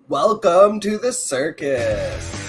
Welcome to the circus.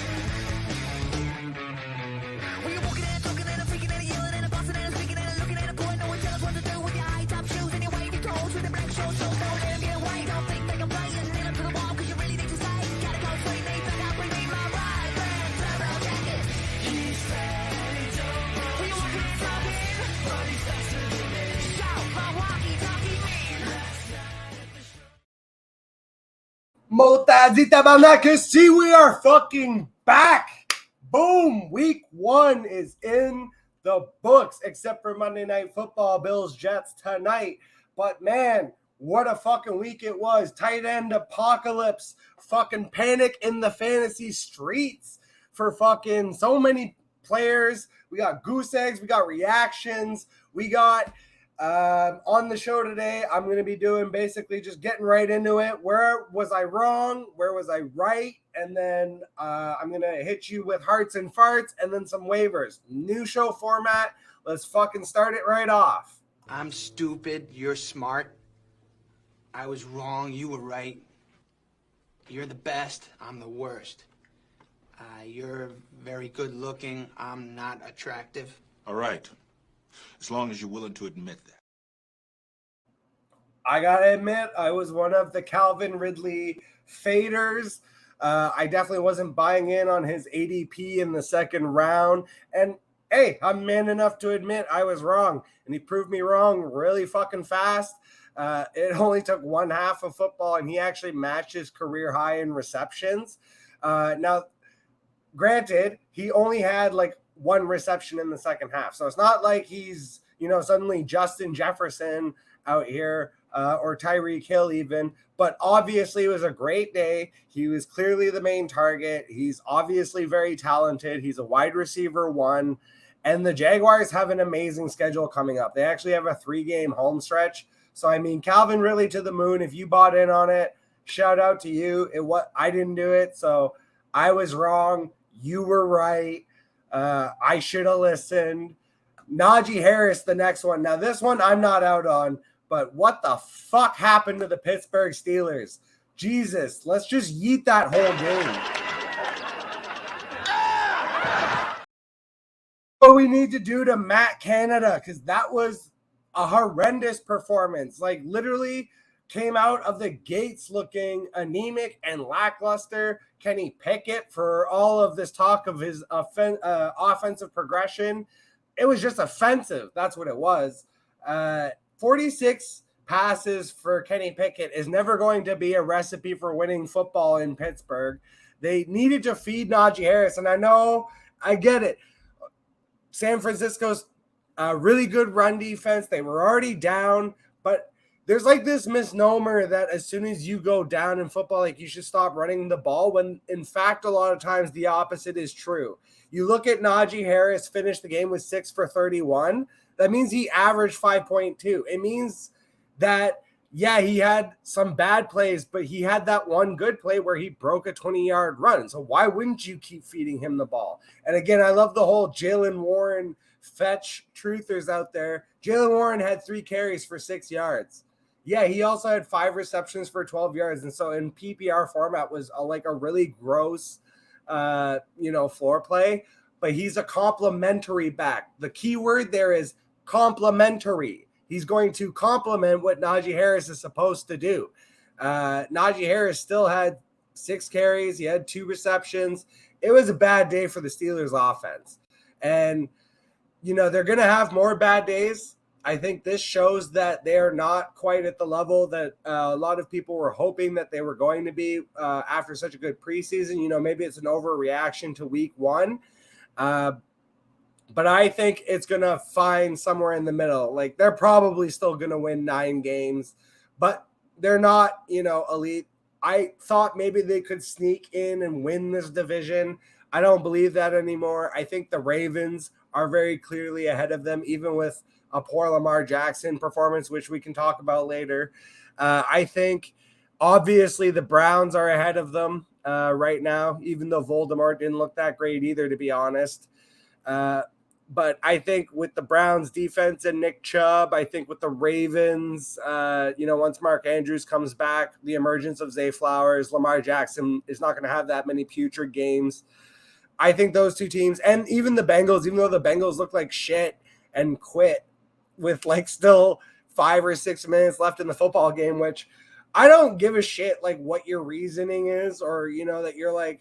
Motazi Tabanakis, see, we are fucking back. Boom. Week 1 is in the books, except for Monday Night Football, Bills, Jets tonight. But man, what a fucking week it was. Tight end apocalypse. Fucking panic in the fantasy streets for fucking so many players. We got goose eggs. We got reactions. We got on the show today, I'm going to be doing basically just getting right into it. Where was I wrong? Where was I right? And then I'm going to hit you with hearts and farts and then some waivers. New show format. Let's fucking start it right off. I'm stupid. You're smart. I was wrong. You were right. You're the best. I'm the worst. You're very good looking. I'm not attractive. All right. As long as you're willing to admit that. I gotta admit, I was one of the Calvin Ridley faders. I definitely wasn't buying in on his ADP in the second round. And hey, I'm man enough to admit I was wrong. And he proved me wrong really fucking fast. It only took one half of football, and he actually matched his career high in receptions. Now, granted, he only had like one reception in the second half. So it's not like he's, suddenly Justin Jefferson out here or Tyreek Hill even. But obviously it was a great day. He was clearly the main target. He's obviously very talented. He's a wide receiver one. And the Jaguars have an amazing schedule coming up. They actually have a 3-game home stretch. So, I mean, Calvin really to the moon. If you bought in on it, shout out to you. I didn't do it. So I was wrong. You were right. I should have listened. Najee Harris, the next one. Now, this one I'm not out on, but what the fuck happened to the Pittsburgh Steelers? Jesus, let's just yeet that whole game. What we need to do to Matt Canada, because that was a horrendous performance. Like, literally came out of the gates looking anemic and lackluster. Kenny Pickett, for all of this talk of his offensive progression, it was just offensive. That's what it was. 46 passes for Kenny Pickett is never going to be a recipe for winning football in Pittsburgh. They needed to feed Najee Harris, and I get it. San Francisco's really good run defense. They were already down, but there's like this misnomer that as soon as you go down in football, like you should stop running the ball, when in fact, a lot of times the opposite is true. You look at Najee Harris finish the game with 6 for 31. That means he averaged 5.2. It means that, yeah, he had some bad plays, but he had that one good play where he broke a 20-yard run. So why wouldn't you keep feeding him the ball? And again, I love the whole Jaylen Warren fetch truthers out there. Jaylen Warren had 3 carries for 6 yards. Yeah, he also had 5 receptions for 12 yards. And so in PPR format was like a really gross, floor play. But he's a complimentary back. The key word there is complimentary. He's going to complement what Najee Harris is supposed to do. Najee Harris still had 6 carries. He had 2 receptions. It was a bad day for the Steelers offense. And, they're going to have more bad days. I think this shows that they are not quite at the level that a lot of people were hoping that they were going to be after such a good preseason. Maybe it's an overreaction to week 1. But I think it's going to find somewhere in the middle. Like, they're probably still going to win 9 games, but they're not, elite. I thought maybe they could sneak in and win this division. I don't believe that anymore. I think the Ravens are very clearly ahead of them, even with a poor Lamar Jackson performance, which we can talk about later. I think, obviously, the Browns are ahead of them right now, even though Voldemort didn't look that great either, to be honest. But I think with the Browns defense and Nick Chubb, I think with the Ravens, once Mark Andrews comes back, the emergence of Zay Flowers, Lamar Jackson is not going to have that many putrid games. I think those two teams, and even the Bengals, even though the Bengals look like shit and quit with like still 5 or 6 minutes left in the football game, which I don't give a shit like what your reasoning is, or that you're like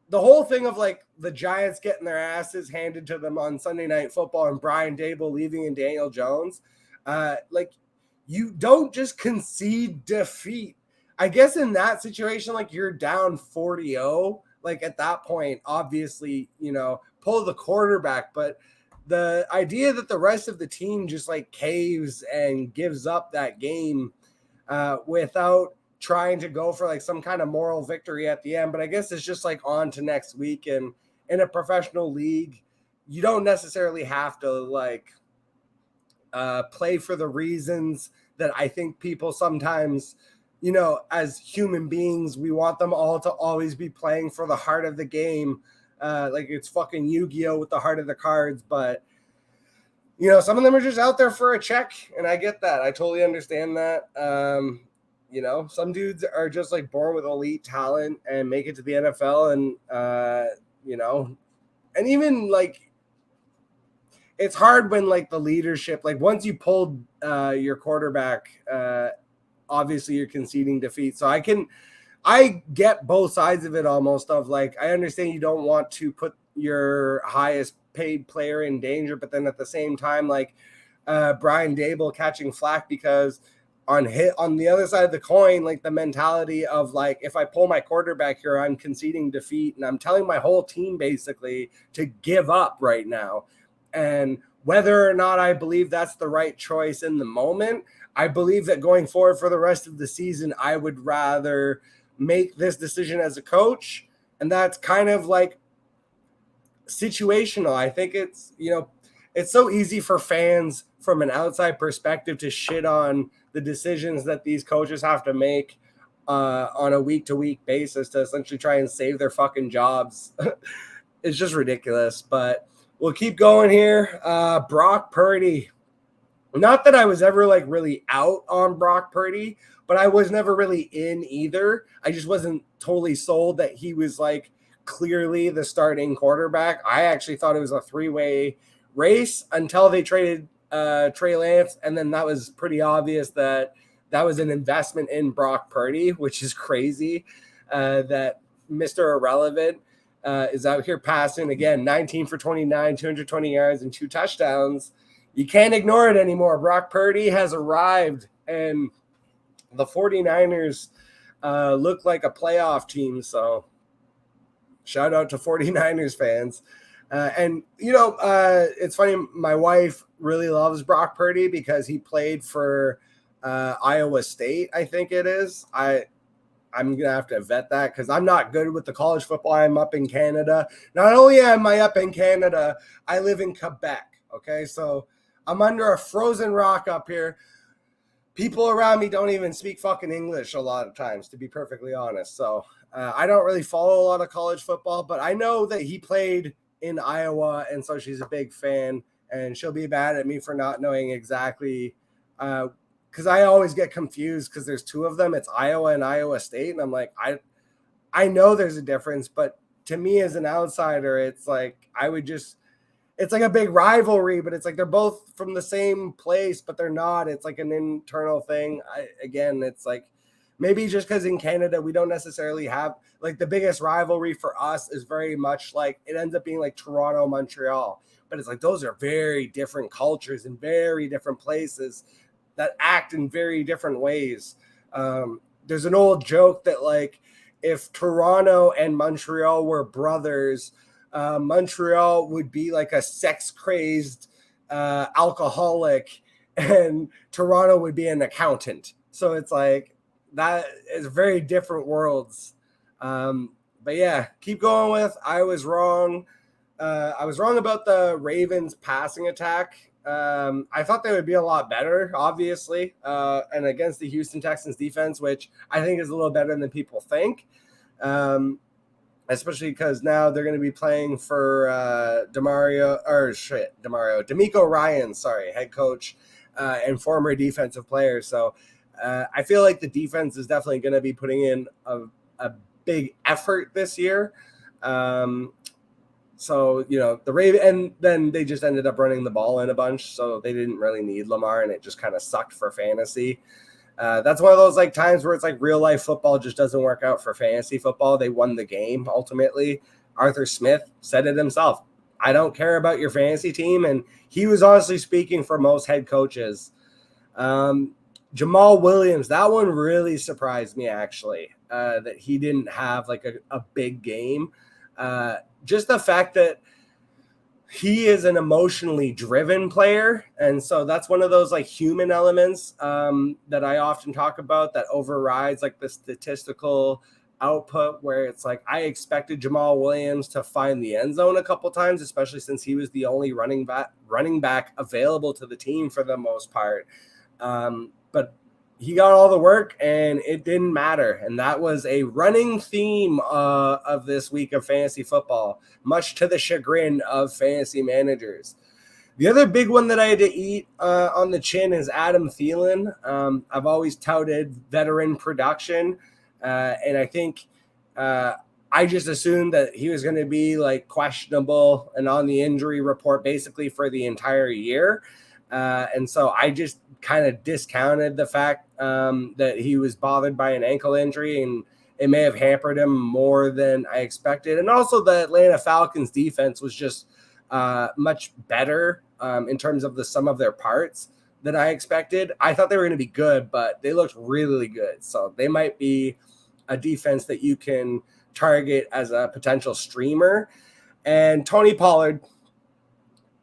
the whole thing of like the Giants getting their asses handed to them on Sunday Night Football and Brian Dable leaving and Daniel Jones, like you don't just concede defeat. I guess in that situation, like you're down 40-0, like at that point, obviously, pull the quarterback. But the idea that the rest of the team just like caves and gives up that game without trying to go for like some kind of moral victory at the end. But I guess it's just like on to next week. And in a professional league, you don't necessarily have to like play for the reasons that I think people sometimes, as human beings, we want them all to always be playing for the heart of the game. Like it's fucking Yu-Gi-Oh with the heart of the cards. But, some of them are just out there for a check. And I get that. I totally understand that. Some dudes are just like born with elite talent and make it to the NFL. And, and even like, it's hard when like the leadership, like once you pulled your quarterback, obviously you're conceding defeat. So I get both sides of it almost of like, I understand you don't want to put your highest paid player in danger, but then at the same time, like Brian Dable catching flack because on the other side of the coin, like the mentality of like, if I pull my quarterback here, I'm conceding defeat. And I'm telling my whole team basically to give up right now. And whether or not I believe that's the right choice in the moment, I believe that going forward for the rest of the season, I would rather make this decision as a coach. And that's kind of like situational. I think it's, it's so easy for fans from an outside perspective to shit on the decisions that these coaches have to make on a week-to-week basis to essentially try and save their fucking jobs. It's just ridiculous, but we'll keep going here. Brock Purdy. Not that I was ever like really out on Brock Purdy, but I was never really in either. I just wasn't totally sold that he was like clearly the starting quarterback. I actually thought it was a 3-way race until they traded Trey Lance, and then that was pretty obvious that was an investment in Brock Purdy, which is crazy that Mr. Irrelevant is out here passing again, 19 for 29, 220 yards and 2 touchdowns. You can't ignore it anymore. Brock Purdy has arrived, and the 49ers look like a playoff team. So shout out to 49ers fans. It's funny. My wife really loves Brock Purdy because he played for Iowa State, I think it is. I'm going to have to vet that because I'm not good with the college football. I'm up in Canada. Not only am I up in Canada, I live in Quebec. Okay, so I'm under a frozen rock up here. People around me don't even speak fucking English a lot of times, to be perfectly honest. So I don't really follow a lot of college football, but I know that he played in Iowa, and so she's a big fan, and she'll be mad at me for not knowing exactly because I always get confused because there's 2 of them. It's Iowa and Iowa State, and I'm like, I know there's a difference, but to me as an outsider, it's like it's like a big rivalry, but it's like they're both from the same place, but they're not. It's like an internal thing. It's like maybe just because in Canada we don't necessarily have like the biggest rivalry for us is very much like it ends up being like Toronto, Montreal, but it's like those are very different cultures and very different places that act in very different ways. There's an old joke that like if Toronto and Montreal were brothers, Montreal would be like a sex-crazed alcoholic, and Toronto would be an accountant. So it's like that is very different worlds. But yeah, keep going with. I was wrong. I was wrong about the Ravens passing attack. I thought they would be a lot better, obviously, and against the Houston Texans defense, which I think is a little better than people think. especially because now they're going to be playing for D'Amico Ryan, head coach and former defensive player. So I feel like the defense is definitely going to be putting in a big effort this year. So, the Raven, and then they just ended up running the ball in a bunch, so they didn't really need Lamar, and it just kind of sucked for fantasy. That's one of those times where it's real life football just doesn't work out for fantasy football. They won the game ultimately. Arthur Smith said it himself. I don't care about your fantasy team, and he was honestly speaking for most head coaches. Jamal Williams, that one really surprised me actually, that he didn't have a big game. Just the fact that he is an emotionally driven player. And so that's one of those human elements that I often talk about that overrides the statistical output, where it's I expected Jamal Williams to find the end zone a couple times, especially since he was the only running back available to the team for the most part. But he got all the work and it didn't matter. And that was a running theme of this week of fantasy football, much to the chagrin of fantasy managers. The other big one that I had to eat on the chin is Adam Thielen. I've always touted veteran production. And I think I just assumed that he was going to be questionable and on the injury report basically for the entire year. And so I just kind of discounted the fact that he was bothered by an ankle injury, and it may have hampered him more than I expected. And also the Atlanta Falcons defense was just much better in terms of the sum of their parts than I expected. I thought they were going to be good, but they looked really good. So they might be a defense that you can target as a potential streamer. And Tony Pollard,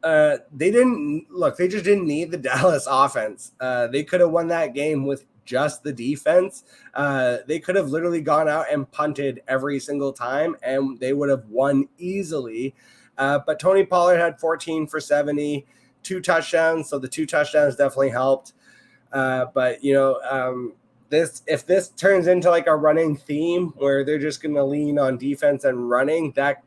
they just didn't need the Dallas offense. They could have won that game with just the defense. They could have literally gone out and punted every single time and they would have won easily. But Tony Pollard had 14 for 70, 2 touchdowns. So the 2 touchdowns definitely helped. But if this turns into a running theme where they're just going to lean on defense and running, that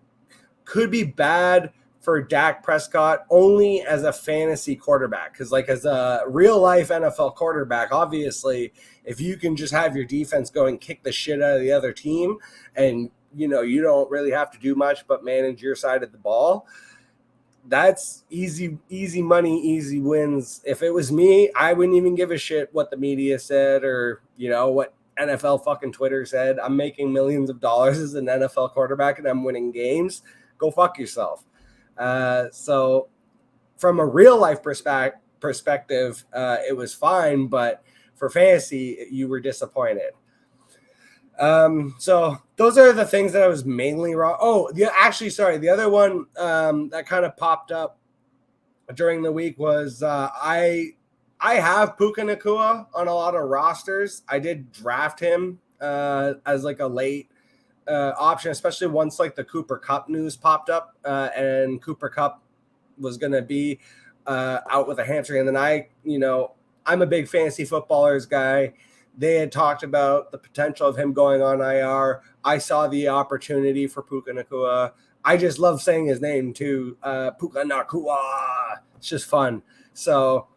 could be bad for Dak Prescott only as a fantasy quarterback. Because as a real life NFL quarterback, obviously, if you can just have your defense go and kick the shit out of the other team and, you don't really have to do much but manage your side of the ball, that's easy money, easy wins. If it was me, I wouldn't even give a shit what the media said or, what NFL fucking Twitter said. I'm making millions of dollars as an NFL quarterback and I'm winning games. Go fuck yourself. So from a real life perspective, it was fine, but for fantasy, you were disappointed. So those are the things that I was mainly wrong. Oh, the other one, that kind of popped up during the week was, I have Puka Nacua on a lot of rosters. I did draft him, as a late option, especially once the Cooper Kupp news popped up, and Cooper Kupp was going to be out with a hamstring. And then I'm a big fantasy footballers guy. They had talked about the potential of him going on IR. I saw the opportunity for Puka Nacua. I just love saying his name too. Puka Nacua. It's just fun. So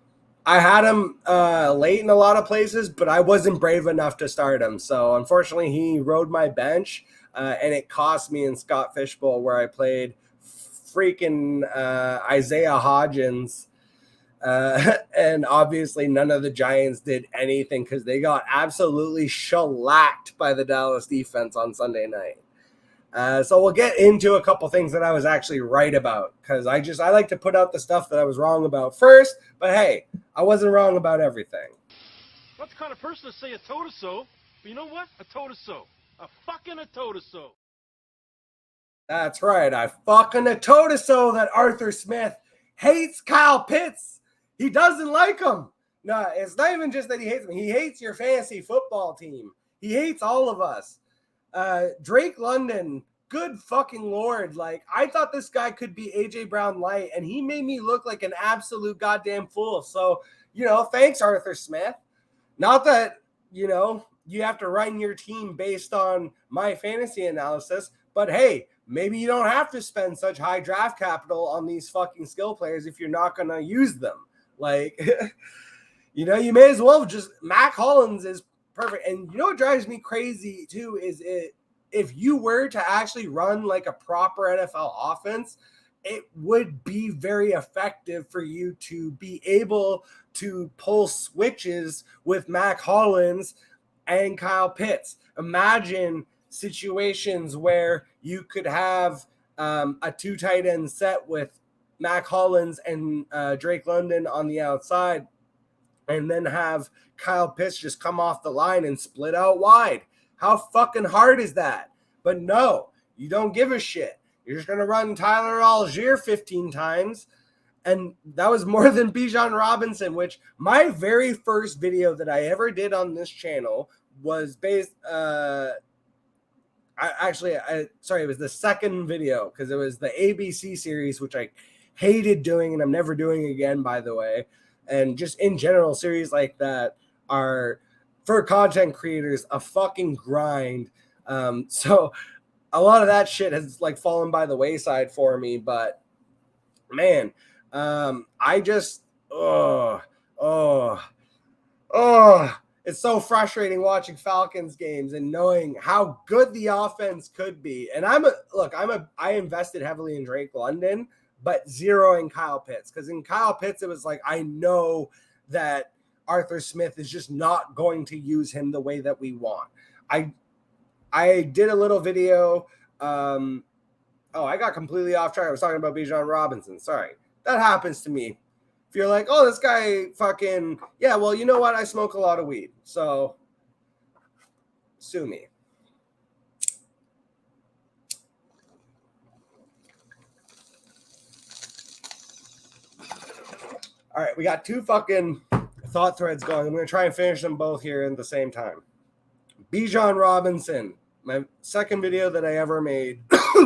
I had him late in a lot of places, but I wasn't brave enough to start him. So unfortunately, he rode my bench, and it cost me in Scott Fishbowl, where I played freaking Isaiah Hodgins. And obviously none of the Giants did anything because they got absolutely shellacked by the Dallas defense on Sunday night. So we'll get into a couple things that I was actually right about, because I like to put out the stuff that I was wrong about first. But hey, I wasn't wrong about everything. Not the kind of person to say I told her so, but you know what? I told her so. I told her so. That's right. I told her so that Arthur Smith hates Kyle Pitts. He doesn't like him. No, it's not even just that he hates him. He hates your fantasy football team. He hates all of us. Drake London, good fucking Lord. I thought this guy could be AJ Brown light, and he made me look like an absolute goddamn fool. So, thanks, Arthur Smith. Not that, you have to run your team based on my fantasy analysis, But hey, maybe you don't have to spend such high draft capital on these fucking skill players if you're not going to use them. Like, you know, you may as well just, Mac Hollins is perfect. And you know what drives me crazy too is if you were to actually run like a proper NFL offense, it would be very effective for you to be able to pull switches with Mac Hollins and Kyle Pitts. Imagine situations where you could have a 2 tight end set with Mac Hollins and Drake London on the outside, and then have Kyle Pitts just come off the line and split out wide. How fucking hard is that? But no, you don't give a shit. You're just going to run Tyler Algier 15 times. And that was more than Bijan Robinson, which my very first video that I ever did on this channel was based, it was the second video because it was the ABC series, which I hated doing and I'm never doing again, by the way. And just in general, series like that are, for content creators, a fucking grind. So a lot of that shit has like fallen by the wayside for me, but man, I just, it's so frustrating watching Falcons games and knowing how good the offense could be. And I invested heavily in Drake London, but zero in Kyle Pitts. Because in Kyle Pitts, it was like, I know that Arthur Smith is just not going to use him the way that we want. I did a little video. I got completely off track. I was talking about Bijan Robinson. Sorry. That happens to me. If you're like, oh, this guy fucking, yeah, well, you know what? I smoke a lot of weed. So sue me. All right, we got 2 fucking thought threads going. I'm going to try and finish them both here at the same time. Bijan Robinson, my second video that I ever made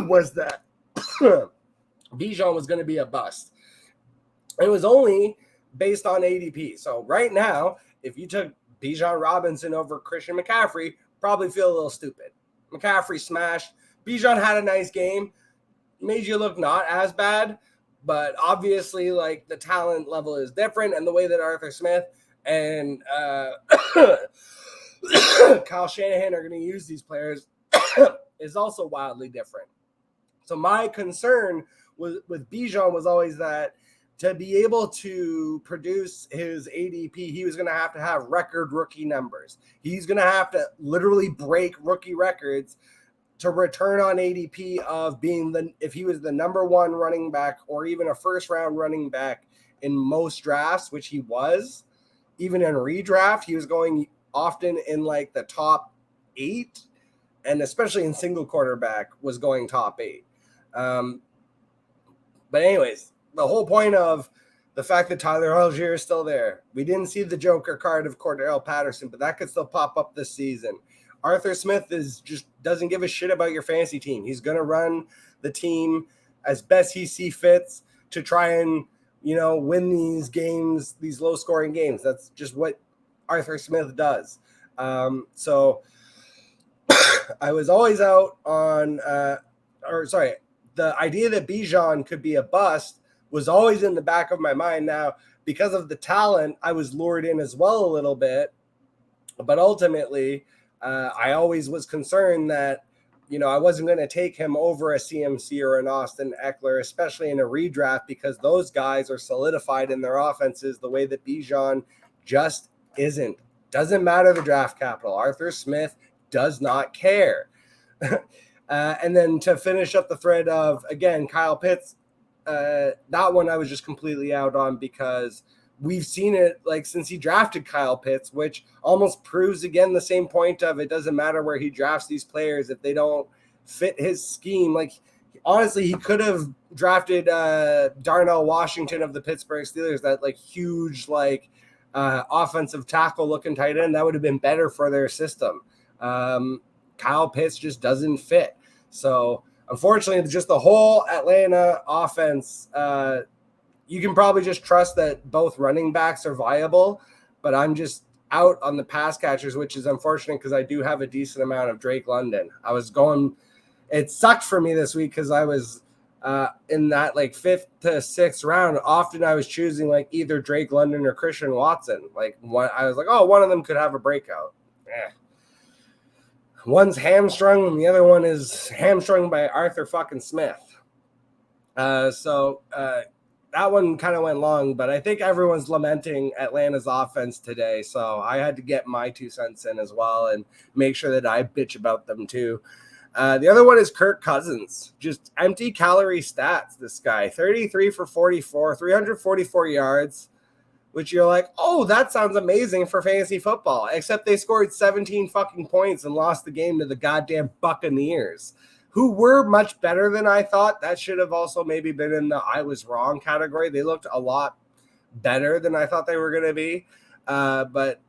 was that Bijan was going to be a bust. It was only based on ADP. So right now, if you took Bijan Robinson over Christian McCaffrey, probably feel a little stupid. McCaffrey smashed. Bijan had a nice game, made you look not as bad, but obviously, like, the talent level is different, and the way that Arthur Smith and Kyle Shanahan are going to use these players is also wildly different. So my concern with Bijan was always that to be able to produce his ADP, he was going to have record rookie numbers. He's going to have to literally break rookie records to return on ADP of being if he was the number 1 running back or even a first round running back in most drafts, which he was. Even in redraft, he was going often in like the top 8, and especially in single quarterback was going top 8. But anyways, the whole point of the fact that Tyler Algier is still there. We didn't see the Joker card of Cordell Patterson, but that could still pop up this season. Arthur Smith doesn't give a shit about your fantasy team. He's going to run the team as best he sees fits to try and, win these games, these low scoring games. That's just what Arthur Smith does. So I was always out on, the idea that Bijan could be a bust was always in the back of my mind. Now, because of the talent, I was lured in as well a little bit, but ultimately, I always was concerned that, I wasn't going to take him over a CMC or an Austin Eckler, especially in a redraft, because those guys are solidified in their offenses the way that Bijan just isn't. Doesn't matter the draft capital. Arthur Smith does not care. And then to finish up the thread of, again, Kyle Pitts, that one I was just completely out on because we've seen it like since he drafted Kyle Pitts, which almost proves again the same point of it doesn't matter where he drafts these players if they don't fit his scheme. Like, honestly, he could have drafted Darnell Washington of the Pittsburgh Steelers, that like huge offensive tackle looking tight end. That would have been better for their system. Kyle Pitts just doesn't fit. So unfortunately, just the whole Atlanta offense, you can probably just trust that both running backs are viable, but I'm just out on the pass catchers, which is unfortunate because I do have a decent amount of Drake London. I was going it sucked for me this week because I was in that like 5th to 6th round. Often I was choosing like either Drake London or Christian Watson. Like I was like, oh, one of them could have a breakout. One's hamstrung and the other one is hamstrung by Arthur fucking Smith. So that one kind of went long, but I think everyone's lamenting Atlanta's offense today. So I had to get my 2 cents in as well and make sure that I bitch about them too. The other one is Kirk Cousins. Just empty calorie stats, this guy. 33 for 44, 344 yards, which you're like, oh, that sounds amazing for fantasy football. Except they scored 17 fucking points and lost the game to the goddamn Buccaneers, who were much better than I thought. That should have also maybe been in the I was wrong category. They looked a lot better than I thought they were going to be. But,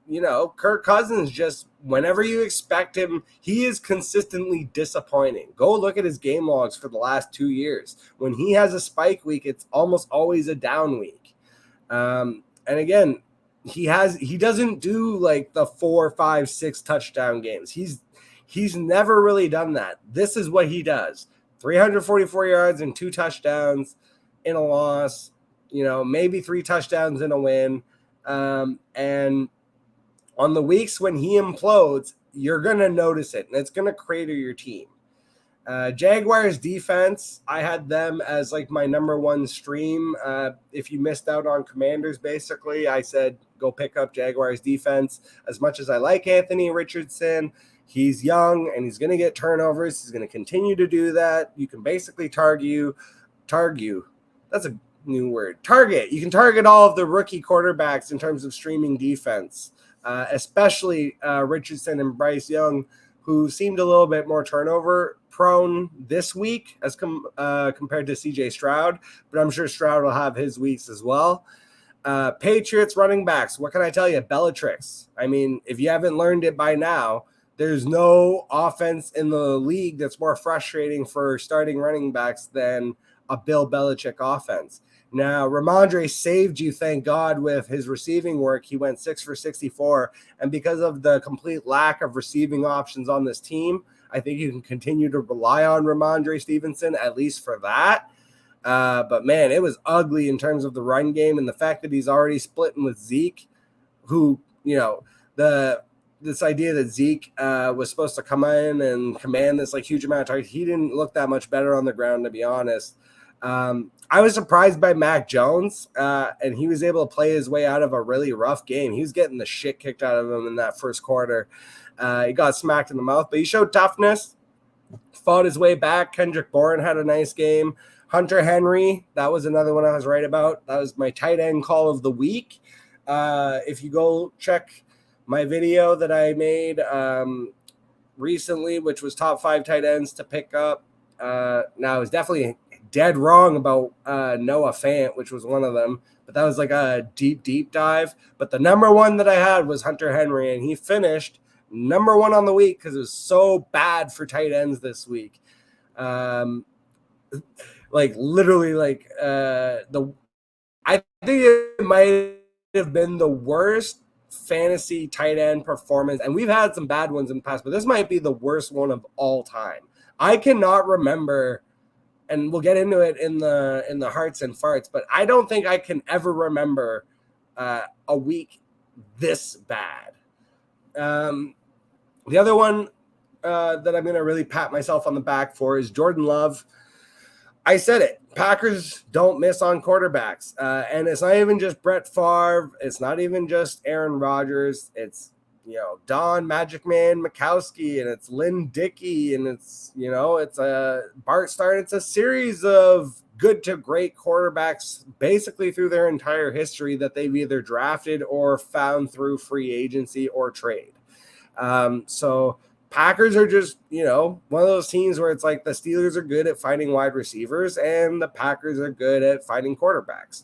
Kirk Cousins, just whenever you expect him, he is consistently disappointing. Go look at his game logs for the last 2 years. When he has a spike week, it's almost always a down week. And again, he doesn't do like the 4, 5, 6 touchdown games. He's never really done that. This is what he does. 344 yards and 2 touchdowns in a loss, maybe 3 touchdowns in a win. And on the weeks when he implodes, you're going to notice it, and it's going to crater your team. Jaguars defense, I had them as like my number 1 stream. If you missed out on Commanders, basically, I said go pick up Jaguars defense. As much as I like Anthony Richardson, he's young and he's going to get turnovers. He's going to continue to do that. You can basically target. That's a new word. Target. You can target all of the rookie quarterbacks in terms of streaming defense, especially Richardson and Bryce Young, who seemed a little bit more turnover prone this week as compared to CJ Stroud, but I'm sure Stroud will have his weeks as well. Patriots running backs. What can I tell you? Bellatrix. I mean, if you haven't learned it by now, there's no offense in the league that's more frustrating for starting running backs than a Bill Belichick offense. Now, Ramondre saved you, thank God, with his receiving work. He went 6 for 64. And because of the complete lack of receiving options on this team, I think you can continue to rely on Ramondre Stevenson, at least for that. But, man, it was ugly in terms of the run game. And the fact that he's already splitting with Zeke, who, this idea that Zeke was supposed to come in and command this like huge amount of targets, he didn't look that much better on the ground, to be honest. I was surprised by Mac Jones, and he was able to play his way out of a really rough game. He was getting the shit kicked out of him in that first quarter. He got smacked in the mouth, but he showed toughness, fought his way back. Kendrick Bourne had a nice game. Hunter Henry, that was another one I was right about. That was my tight end call of the week. If you go check my video that I made recently, which was top 5 tight ends to pick up. Now, I was definitely dead wrong about Noah Fant, which was one of them, but that was like a deep dive. But the number 1 that I had was Hunter Henry, and he finished number 1 on the week because it was so bad for tight ends this week. Like literally, like I think it might have been the worst fantasy tight end performance, and we've had some bad ones in the past, but this might be the worst one of all time. I cannot remember, and we'll get into it in the hearts and farts, but I don't think I can ever remember a week this bad. The other one that I'm going to really pat myself on the back for is Jordan Love. I said it. Packers don't miss on quarterbacks. And it's not even just Brett Favre. It's not even just Aaron Rodgers. It's, Don Magic Man Mikowski, and it's Lynn Dickey, and it's, it's a Bart Starr. It's a series of good to great quarterbacks basically through their entire history that they've either drafted or found through free agency or trade. So Packers are just, one of those teams where it's like the Steelers are good at finding wide receivers and the Packers are good at finding quarterbacks.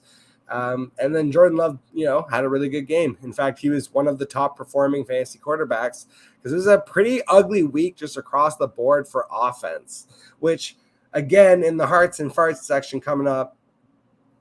And then Jordan Love, had a really good game. In fact, he was one of the top performing fantasy quarterbacks because it was a pretty ugly week just across the board for offense, which again, in the hearts and farts section coming up,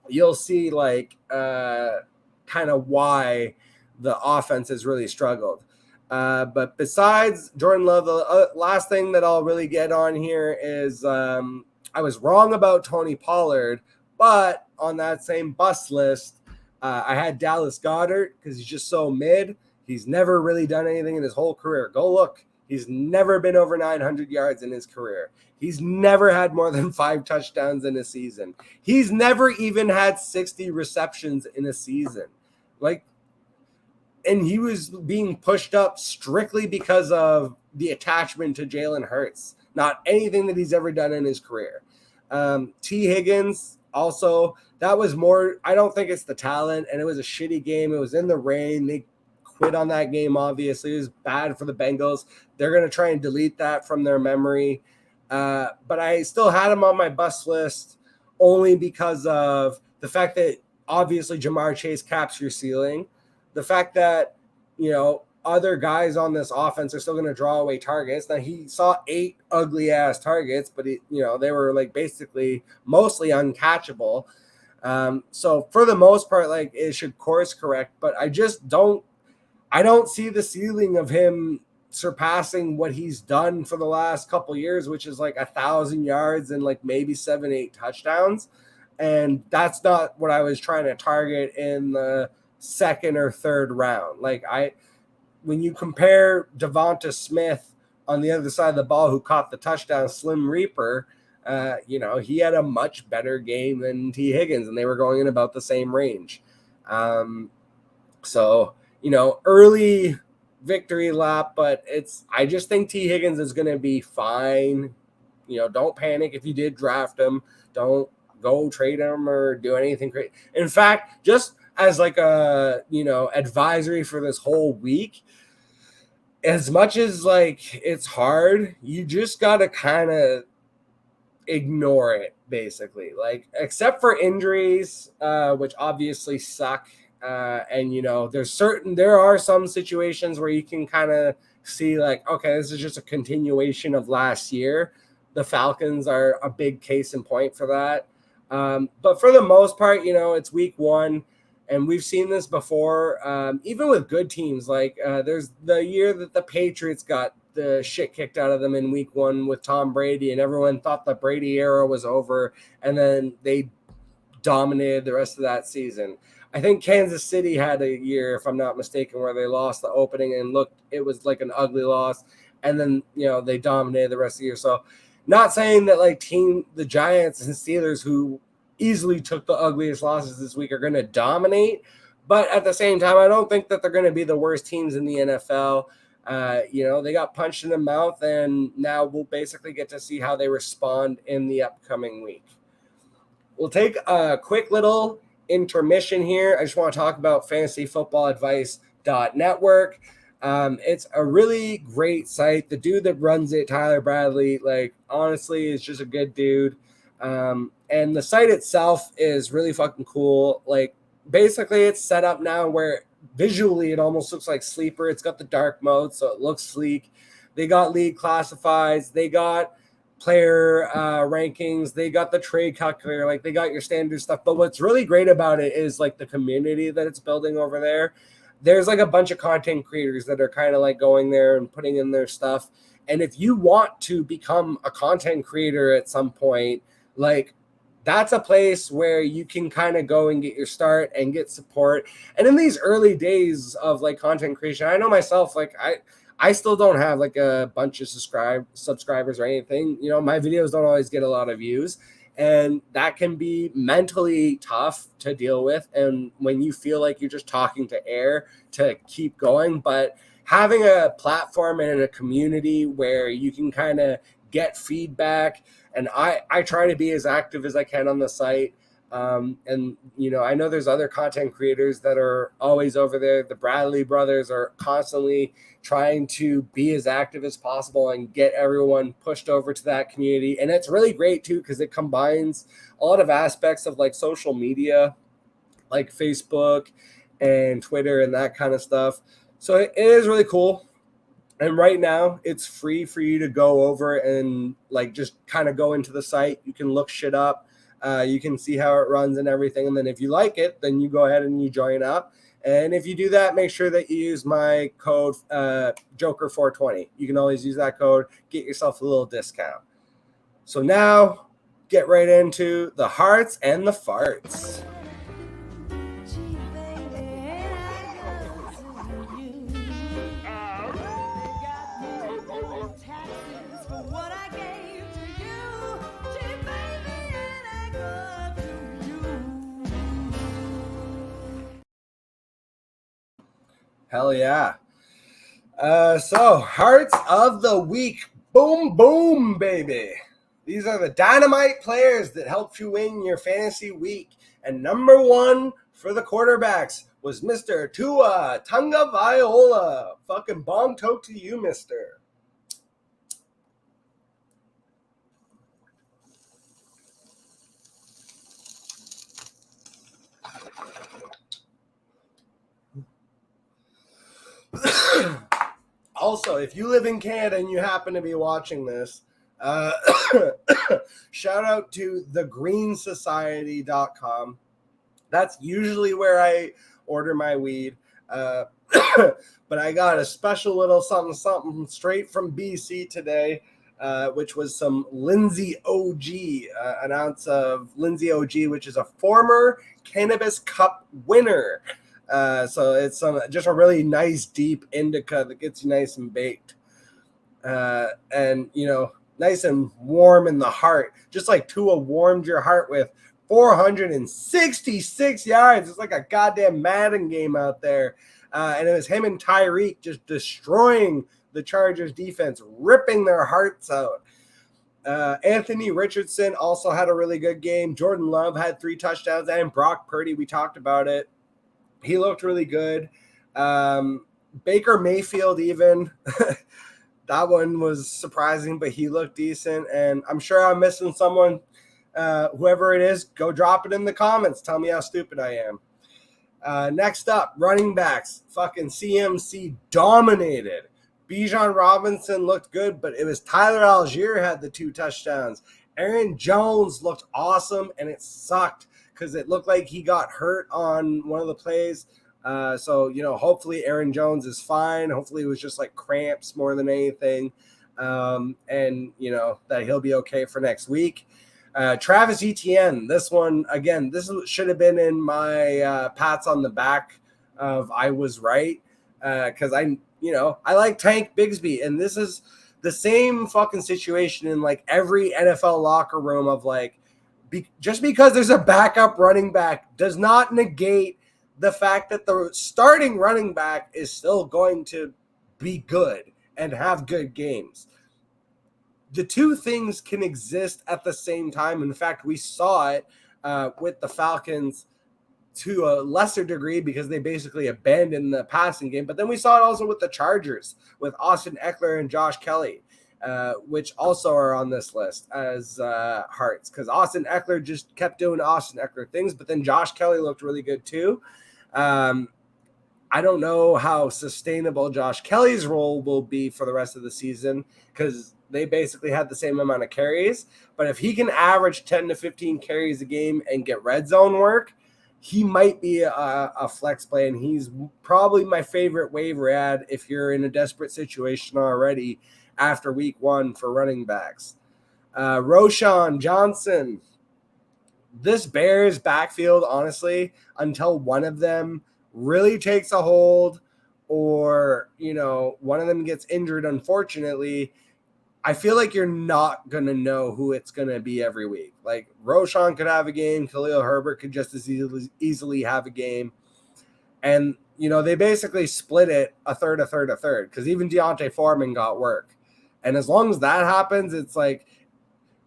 you'll see like kind of why the offense has really struggled. But besides Jordan Love, the last thing that I'll really get on here is I was wrong about Tony Pollard, but on that same bus list, I had Dallas Goedert because he's just so mid. He's never really done anything in his whole career. Go look. He's never been over 900 yards in his career. He's never had more than 5 touchdowns in a season. He's never even had 60 receptions in a season. And he was being pushed up strictly because of the attachment to Jalen Hurts, not anything that he's ever done in his career. T. Higgins, also, that was more, I don't think it's the talent, and it was a shitty game. It was in the rain. They quit on that game, obviously. It was bad for the Bengals. They're going to try and delete that from their memory. But I still had him on my bust list only because of the fact that obviously Jamar Chase caps your ceiling. The fact that, other guys on this offense are still going to draw away targets. Now, he saw 8 ugly-ass targets, but, they were, basically mostly uncatchable. So, for the most part, it should course correct. But I don't see the ceiling of him surpassing what he's done for the last couple years, which is 1,000 yards and maybe 7-8 touchdowns. And that's not what I was trying to target in the second or third round. When you compare Devonta Smith on the other side of the ball, who caught the touchdown, Slim Reaper, he had a much better game than T. Higgins, and they were going in about the same range. So, early victory lap, but I just think T. Higgins is going to be fine. Don't panic if you did draft him. Don't go trade him or do anything crazy. In fact, just as a advisory for this whole week, as much as it's hard, you just gotta kind of ignore it, basically, except for injuries, which obviously suck, and there are some situations where you can kind of see okay, this is just a continuation of last year. The Falcons are a big case in point for that. But for the most part, it's week 1, and we've seen this before, even with good teams. There's the year that the Patriots got the shit kicked out of them in week 1 with Tom Brady, and everyone thought the Brady era was over, and then they dominated the rest of that season. I think Kansas City had a year, if I'm not mistaken, where they lost the opening and it was an ugly loss, and then they dominated the rest of the year. So not saying that the Giants and Steelers, who easily took the ugliest losses this week, are going to dominate, but at the same time, I don't think that they're going to be the worst teams in the NFL. They got punched in the mouth, and now we'll basically get to see how they respond in the upcoming week. We'll take a quick little intermission here. I just want to talk about fantasyfootballadvice.network. It's a really great site. The dude that runs it, Tyler Bradley, honestly is just a good dude. And the site itself is really fucking cool. Basically it's set up now where visually it almost looks like Sleeper. It's got the dark mode, so it looks sleek. They got league classifieds. They got player rankings. They got the trade calculator. They got your standard stuff. But what's really great about it is the community that it's building over there. There's a bunch of content creators that are kind of going there and putting in their stuff. And if you want to become a content creator at some point, that's a place where you can kind of go and get your start and get support. And in these early days of content creation, I know myself, I still don't have a bunch of subscribers or anything. My videos don't always get a lot of views, and that can be mentally tough to deal with. And when you feel like you're just talking to air to keep going, but having a platform and a community where you can kind of get feedback, and I try to be as active as I can on the site. And I know there's other content creators that are always over there. The Bradley brothers are constantly trying to be as active as possible and get everyone pushed over to that community. And it's really great too, because it combines a lot of aspects of social media, like Facebook and Twitter and that kind of stuff. So it is really cool. And right now it's free for you to go over and just kind of go into the site. You can look shit up. You can see how it runs and everything. And then if you like it, then you go ahead and you join up. And if you do that, make sure that you use my code Joker420. You can always use that code, get yourself a little discount. So now, get right into the hearts and the farts. Hell yeah. So, hearts of the week. Boom, boom, baby. These are the dynamite players that helped you win your fantasy week. And number one for the quarterbacks was Mr. Tua Tagovailoa. Fucking bong toke to you, mister. Also, if you live in Canada and you happen to be watching this, shout out to thegreensociety.com. That's usually where I order my weed. But I got a special little something straight from BC today, which was some Lindsay OG, an ounce of Lindsay OG, which is a former Cannabis Cup winner. So it's just a really nice deep indica that gets you nice and baked. And, nice and warm in the heart, just like Tua warmed your heart with 466 yards. It's like a goddamn Madden game out there. And it was him and Tyreek just destroying the Chargers defense, ripping their hearts out. Anthony Richardson also had a really good game. Jordan Love had 3 touchdowns, and Brock Purdy, we talked about it. He looked really good. Baker Mayfield even. That one was surprising, but he looked decent. And I'm sure I'm missing someone. Whoever it is, go drop it in the comments. Tell me how stupid I am. Next up, running backs. Fucking CMC dominated. Bijan Robinson looked good, but it was Tyler Algier had the 2 touchdowns. Aaron Jones looked awesome, and it sucked because it looked like he got hurt on one of the plays. So, hopefully Aaron Jones is fine. Hopefully it was just like cramps more than anything. And, that he'll be okay for next week. Travis Etienne, this one, again, should have been in my pats on the back of I was right. Because I like Tank Bigsby. And this is the same fucking situation in like every NFL locker room of like, just because there's a backup running back does not negate the fact that the starting running back is still going to be good and have good games. The two things can exist at the same time. In fact, we saw it with the Falcons to a lesser degree because they basically abandoned the passing game. But then we saw it also with the Chargers, with Austin Eckler and Josh Kelly, which also are on this list as hearts, because Austin Eckler just kept doing Austin Eckler things, but then Josh Kelly looked really good too. I don't know how sustainable Josh Kelly's role will be for the rest of the season because they basically had the same amount of carries. But if he can average 10 to 15 carries a game and get red zone work, he might be a flex play, and he's probably my favorite waiver ad if you're in a desperate situation already after week 1 for running backs. Roschon Johnson. This Bears backfield, honestly, until one of them really takes a hold or, one of them gets injured, unfortunately, I feel like you're not going to know who it's going to be every week. Like, Roschon could have a game. Khalil Herbert could just as easily have a game. And, they basically split it a third, because even Deontay Foreman got work. And as long as that happens, it's like,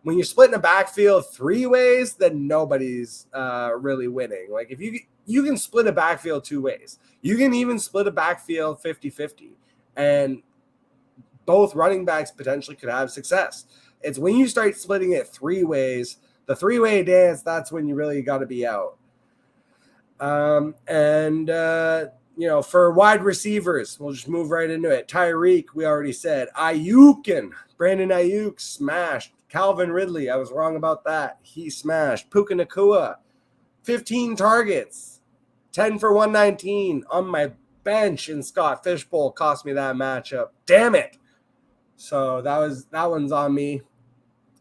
when you're splitting a backfield 3 ways, then nobody's really winning. Like, if you can split a backfield 2 ways. You can even split a backfield 50-50. And both running backs potentially could have success. It's when you start splitting it 3 ways, the 3-way dance, that's when you really got to be out. For wide receivers, we'll just move right into it. Tyreek, we already said. Brandon Ayuk smashed. Calvin Ridley, I was wrong about that. He smashed. Puka Nacua, 15 targets. 10 for 119 on my bench, and Scott Fishbowl cost me that matchup. Damn it. So that one's on me.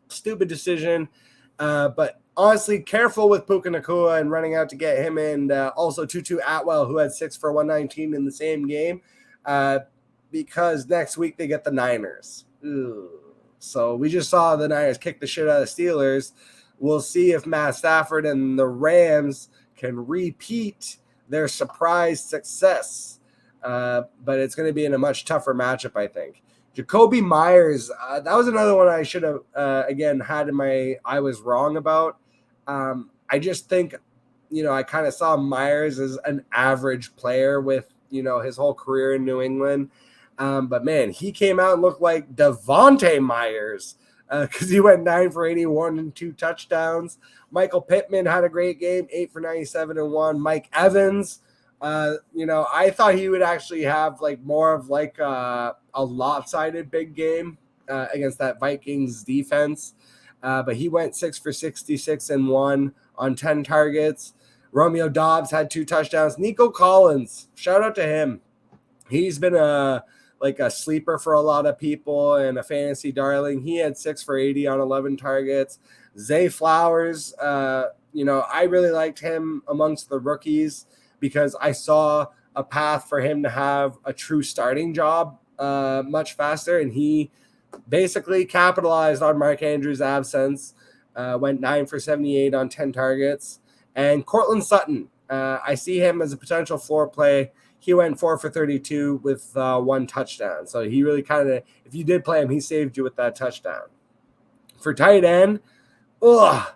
Stupid decision. But honestly, careful with Puka Nacua and running out to get him, and also Tutu Atwell, who had 6 for 119 in the same game, because next week they get the Niners. Ooh. So we just saw the Niners kick the shit out of the Steelers. We'll see if Matt Stafford and the Rams can repeat their surprise success. But it's going to be in a much tougher matchup, I think. Jacoby Myers, that was another one I should have, again, had in my I was wrong about. I just think, I kind of saw Myers as an average player with, his whole career in New England. But, man, he came out and looked like Devontae Myers because he went 9 for 81 and 2 touchdowns. Michael Pittman had a great game, 8 for 97 and 1. Mike Evans, I thought he would actually have more of a lopsided big game against that Vikings defense. But he went 6 for 66 and 1 on 10 targets. Romeo Doubs had 2 touchdowns. Nico Collins, shout out to him. He's been a sleeper for a lot of people and a fantasy darling. He had 6 for 80 on 11 targets. Zay Flowers, I really liked him amongst the rookies because I saw a path for him to have a true starting job much faster, and he basically capitalized on Mark Andrews' absence, went 9 for 78 on 10 targets. And Cortland Sutton, I see him as a potential floor play. He went 4 for 32 with 1 touchdown. So he really if you did play him, he saved you with that touchdown. For tight end, oh,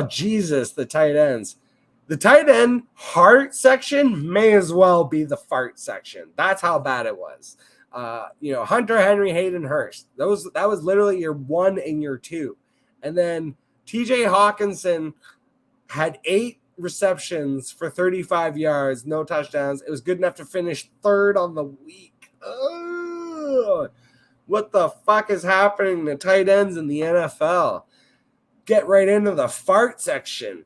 Jesus, the tight ends. The tight end heart section may as well be the fart section. That's how bad it was. Hunter Henry, Hayden Hurst. That was literally your 1 and your 2. And then TJ Hawkinson had 8 receptions for 35 yards, no touchdowns. It was good enough to finish 3rd on the week. Ugh. What the fuck is happening to tight ends in the NFL? Get right into the fart section.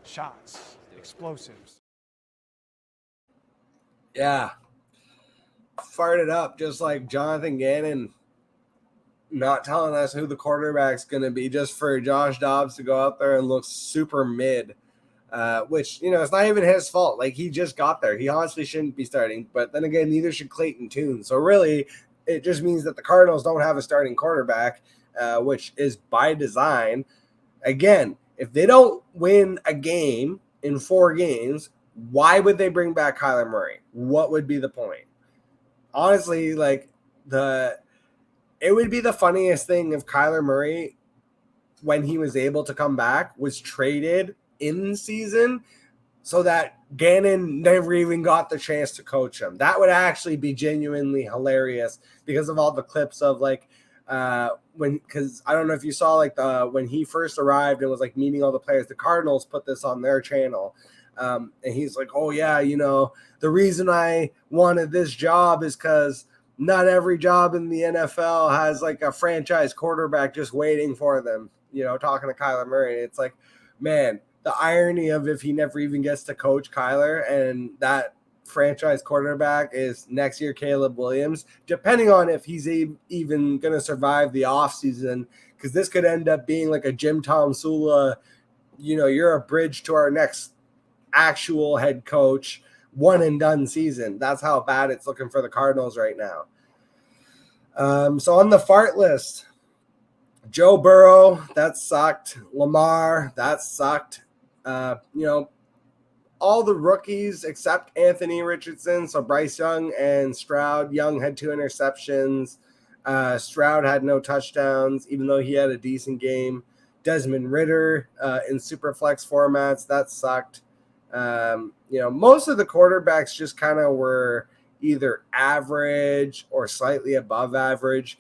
Shots, explosives. Yeah. Farted up just like Jonathan Gannon not telling us who the quarterback's going to be just for Josh Dobbs to go out there and look super mid, which, it's not even his fault. He just got there. He honestly shouldn't be starting. But then again, neither should Clayton Tune. So really, it just means that the Cardinals don't have a starting quarterback, which is by design. Again, if they don't win a game in 4 games, why would they bring back Kyler Murray? What would be the point? Honestly, it would be the funniest thing if Kyler Murray, when he was able to come back, was traded in season so that Gannon never even got the chance to coach him. That would actually be genuinely hilarious because of all the clips of because I don't know if you saw when he first arrived and was meeting all the players. The Cardinals put this on their channel, and he's like, "Oh yeah, the reason I wanted this job is because not every job in the NFL has a franchise quarterback just waiting for them." Talking to Kyler Murray, it's man, the irony of if he never even gets to coach Kyler and that franchise quarterback is next year Caleb Williams, depending on if he's even going to survive the offseason, because this could end up being a Jim Tom Sula, you're a bridge to our next actual head coach, one and done season. That's how bad it's looking for the Cardinals right now. So on the fart list, Joe Burrow, that sucked. Lamar, that sucked. All the rookies except Anthony Richardson. So Bryce Young and Stroud. Young had 2 interceptions. Stroud had no touchdowns, even though he had a decent game. Desmond Ridder in super flex formats, that sucked. Most of the quarterbacks just kind of were either average or slightly above average.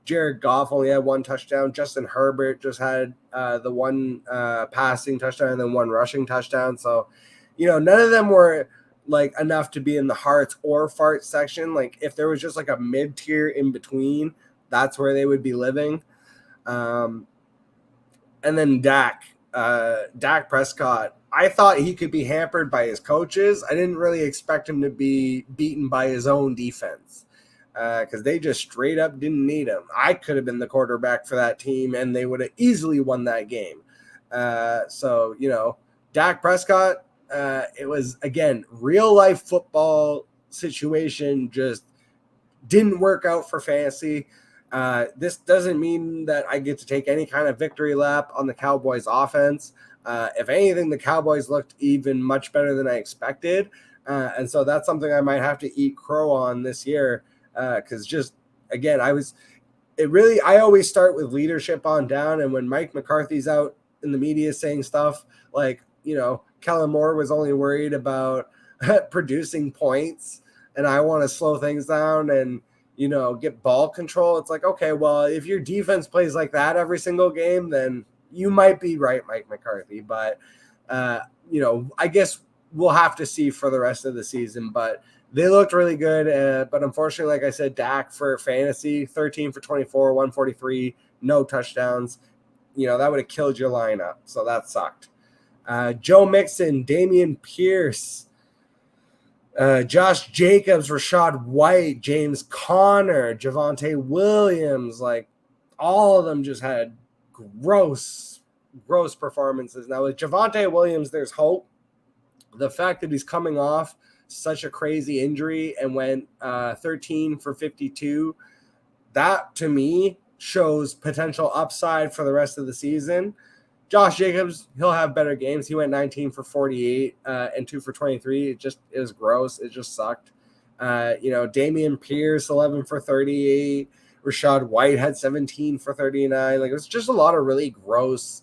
Jared Goff only had 1 touchdown. Justin Herbert just had the 1 passing touchdown and then 1 rushing touchdown. So, none of them were enough to be in the hearts or fart section. If there was just a mid-tier in between, that's where they would be living. And then Dak Prescott, I thought he could be hampered by his coaches. I didn't really expect him to be beaten by his own defense because they just straight up didn't need him. I could have been the quarterback for that team, and they would have easily won that game. So, Dak Prescott, it was, again, real-life football situation, just didn't work out for fantasy. This doesn't mean that I get to take any kind of victory lap on the Cowboys offense. If anything, the Cowboys looked even much better than I expected. And so that's something I might have to eat crow on this year. Because just, again, I always start with leadership on down. And when Mike McCarthy's out in the media saying stuff like, Kellen Moore was only worried about producing points and I want to slow things down and, get ball control. It's like, okay, well, if your defense plays like that every single game, then you might be right, Mike McCarthy. But, I guess we'll have to see for the rest of the season. But they looked really good. But unfortunately, like I said, Dak for fantasy, 13 for 24, 143, no touchdowns. That would have killed your lineup. So that sucked. Joe Mixon, Dameon Pierce, Josh Jacobs, Rachaad White, James Conner, Javonte Williams, like all of them just had gross performances. Now with Javonte Williams, there's hope. The fact that he's coming off such a crazy injury and went 13 for 52, that to me shows potential upside for the rest of the season. Josh Jacobs, he'll have better games. He went 19 for 48 and 2 for 23. It was gross. It just sucked. Dameon Pierce, 11 for 38. Rachaad White had 17 for 39. Like, it was just a lot of really gross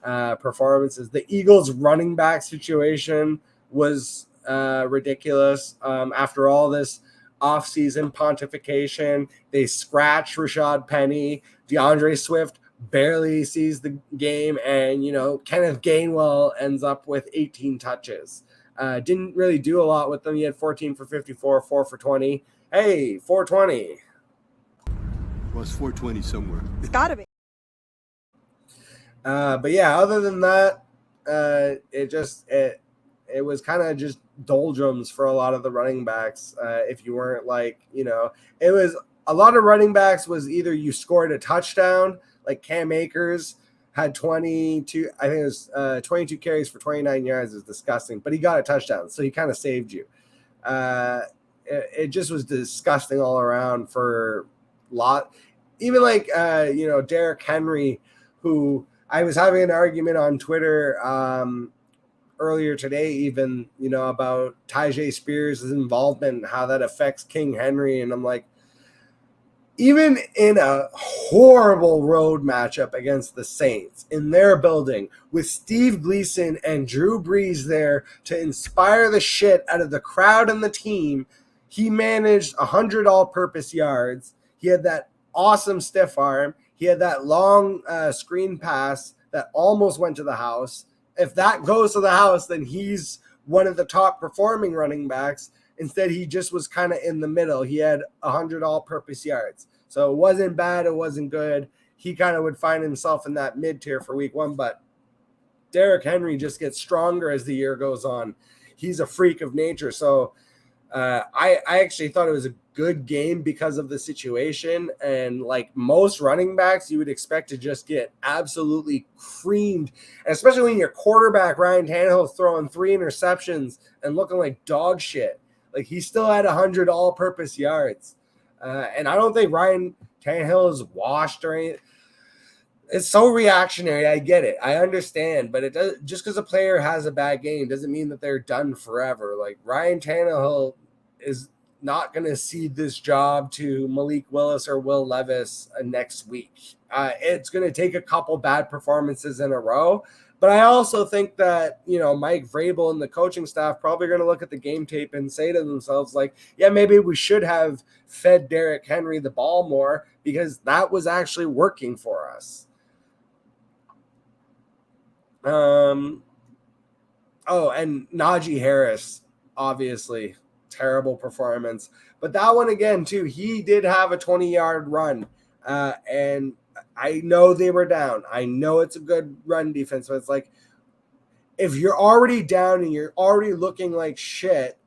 performances. The Eagles running back situation was ridiculous. After all this offseason pontification, they scratched Rashad Penny. DeAndre Swift barely sees the game, and Kenneth Gainwell ends up with 18 touches. Didn't really do a lot with them. He had 14 for 54, 4 for 20. Hey, 420. Well, it's 420 somewhere. It's gotta be. But yeah, other than that, it was kind of just doldrums for a lot of the running backs. If you weren't it was a lot of running backs was either you scored a touchdown, like Cam Akers had 22, I think it was 22 carries for 29 yards. Is disgusting, but he got a touchdown, so he kind of saved you. It just was disgusting all around for a lot. Even Derrick Henry, who I was having an argument on Twitter earlier today, even, about Tyjae Spears' involvement and how that affects King Henry. And I'm like, even in a horrible road matchup against the Saints in their building with Steve Gleason and Drew Brees there to inspire the shit out of the crowd and the team, he managed 100 all-purpose yards. He had that awesome stiff arm. He had that long screen pass that almost went to the house. If that goes to the house, then he's one of the top performing running backs. Instead, he just was kind of in the middle. He had 100 all-purpose yards. So it wasn't bad. It wasn't good. He kind of would find himself in that mid-tier for week one. But Derrick Henry just gets stronger as the year goes on. He's a freak of nature. So I actually thought it was a good game because of the situation. And like most running backs, you would expect to just get absolutely creamed. And especially when your quarterback, Ryan Tannehill, throwing 3 interceptions and looking like dog shit. Like, he still had 100 all-purpose yards. And I don't think Ryan Tannehill is washed or anything. It's so reactionary. I get it. I understand. But it does, just because a player has a bad game doesn't mean that they're done forever. Like, Ryan Tannehill is not going to cede this job to Malik Willis or Will Levis next week. It's going to take a couple bad performances in a row. But I also think that, Mike Vrabel and the coaching staff probably going to look at the game tape and say to themselves, like, yeah, maybe we should have fed Derrick Henry the ball more because that was actually working for us. And Najee Harris, obviously, terrible performance. But that one again, too, he did have a 20-yard run. And I know they were down. I know it's a good run defense, but it's like if you're already down and you're already looking like shit,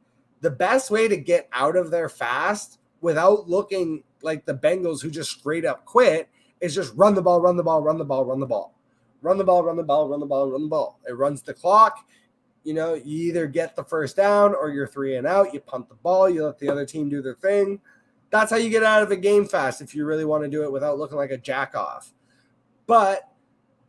the best way to get out of there fast without looking like the Bengals who just straight up quit is just run the ball, run the ball, run the ball, run the ball. Run the ball, run the ball, run the ball, run the ball. It runs the clock. You know, you either get the first down or you're 3 and out. You punt the ball. You let the other team do their thing. That's how you get out of a game fast if you really want to do it without looking like a jack off. But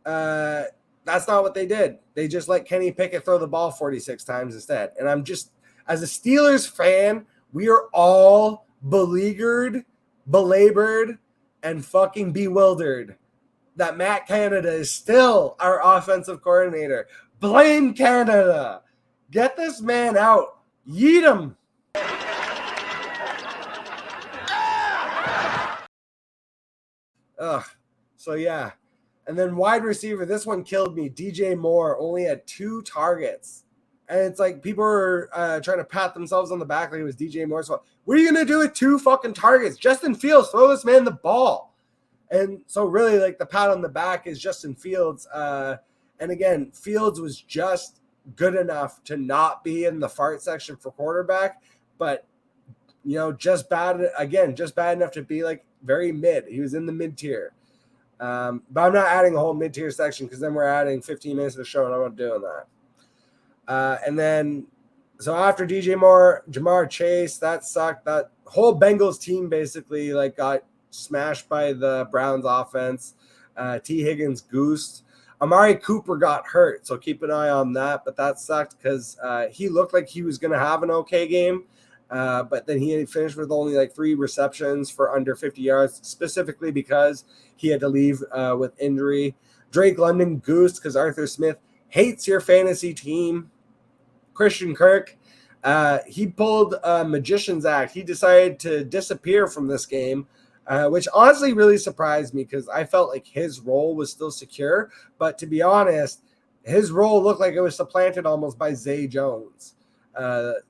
that's not what they did. They just let Kenny Pickett throw the ball 46 times instead. And I'm just, as a Steelers fan, we are all beleaguered, belabored, and fucking bewildered that Matt Canada is still our offensive coordinator. Blame Canada. Get this man out. Yeet him. Ugh. So, yeah. And then wide receiver, this one killed me. DJ Moore only had 2 targets. And it's like people are trying to pat themselves on the back like it was DJ Moore's fault. What are you going to do with 2 fucking targets? Justin Fields, throw this man the ball. And so really like the pat on the back is Justin Fields. And again, Fields was just good enough to not be in the fart section for quarterback, but you know, just bad enough to be like very mid. He was in the mid tier. But I'm not adding a whole mid tier section because then we're adding 15 minutes of the show and I'm not doing that. And then so after DJ Moore, Jamar Chase, that sucked. That whole Bengals team basically like got smashed by the Browns offense. T. Higgins goosed. Amari Cooper got hurt, so keep an eye on that. But that sucked because he looked like he was going to have an okay game. But then he finished with only like 3 receptions for under 50 yards, specifically because he had to leave with injury. Drake London goosed because Arthur Smith hates your fantasy team. Christian Kirk, he pulled a magician's act. He decided to disappear from this game. Which honestly really surprised me because I felt like his role was still secure. But to be honest, his role looked like it was supplanted almost by Zay Jones.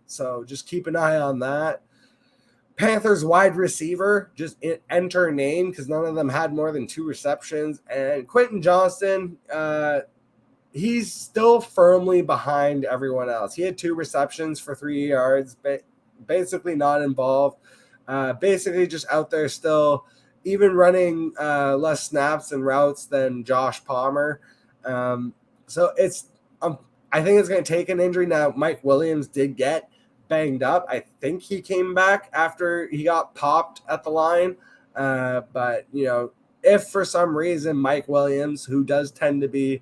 So just keep an eye on that. Panthers wide receiver, just enter name because none of them had more than 2 receptions. And Quentin Johnston, he's still firmly behind everyone else. He had 2 receptions for 3 yards, but basically not involved. Basically just out there still, even running less snaps and routes than Josh Palmer. So it's I think it's going to take an injury. Now, Mike Williams did get banged up. I think he came back after he got popped at the line. But, you know, if for some reason Mike Williams, who does tend to be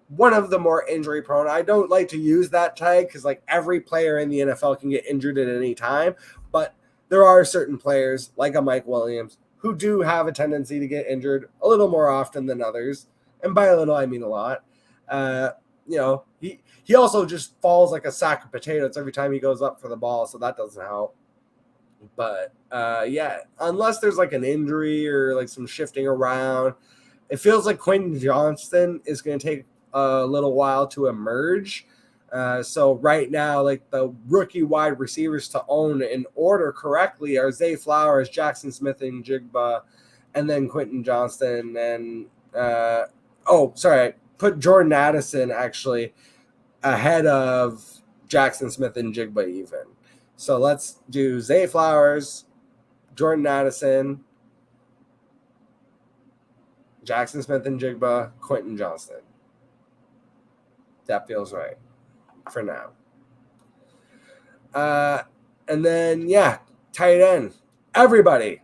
one of the more injury prone, I don't like to use that tag because like every player in the NFL can get injured at any time. But there are certain players like a Mike Williams who do have a tendency to get injured a little more often than others. And by a little, I mean a lot. You know, he also just falls like a sack of potatoes every time he goes up for the ball. So that doesn't help. But yeah, unless there's like an injury or like some shifting around, it feels like Quentin Johnston is going to take a little while to emerge. So right now, like the rookie wide receivers to own in order correctly are Zay Flowers, Jackson Smith and Jigba, and then Quentin Johnston. And I put Jordan Addison actually ahead of Jackson Smith and Jigba even. So let's do Zay Flowers, Jordan Addison, Jackson Smith and Jigba, Quentin Johnston. That feels right for now. And then, yeah, tight end. Everybody,